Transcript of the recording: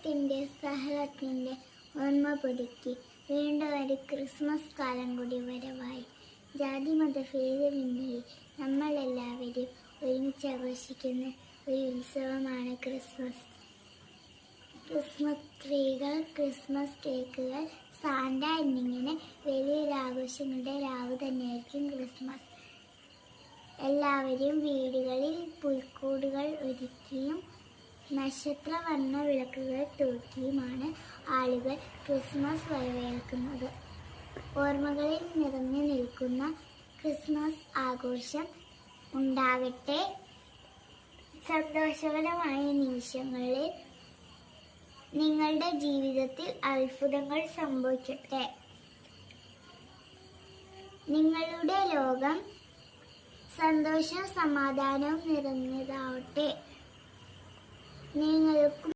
സ്നേഹത്തിൻ്റെ സഹനത്തിൻ്റെ ഓർമ്മ പുതുക്കി വീണ്ടും ഒരു ക്രിസ്മസ് കാലം കൂടി വരവായി. ജാതിമത ഭേദമന്യേ നമ്മളെല്ലാവരും ഒരുമിച്ച് ആഘോഷിക്കുന്ന ഒരു ഉത്സവമാണ് ക്രിസ്മസ്. ക്രിസ്മസ് ട്രീകൾ, ക്രിസ്മസ് കേക്കുകൾ, സാന്റ എന്നിങ്ങനെ വലിയൊരു ആഘോഷങ്ങളുടെ രാവ് തന്നെയായിരിക്കും ക്രിസ്മസ്. എല്ലാവരും വീടുകളിൽ പുൽക്കൂടുകൾ ഒരുക്കിയും നക്ഷത്രവർണ്ണ വിളക്കുകൾ തൂക്കിയുമാണ് ആളുകൾ ക്രിസ്മസ് വരവേൽക്കുന്നത്. ഓർമ്മകളിൽ നിറഞ്ഞു നിൽക്കുന്ന ക്രിസ്മസ് ആഘോഷം ഉണ്ടാകട്ടെ. സന്തോഷകരമായ നിമിഷങ്ങളിൽ നിങ്ങളുടെ ജീവിതത്തിൽ അത്ഭുതങ്ങൾ സംഭവിക്കട്ടെ. നിങ്ങളുടെ ലോകം സന്തോഷവും സമാധാനവും നിറഞ്ഞതാവട്ടെ. നിങ്ങൾക്കും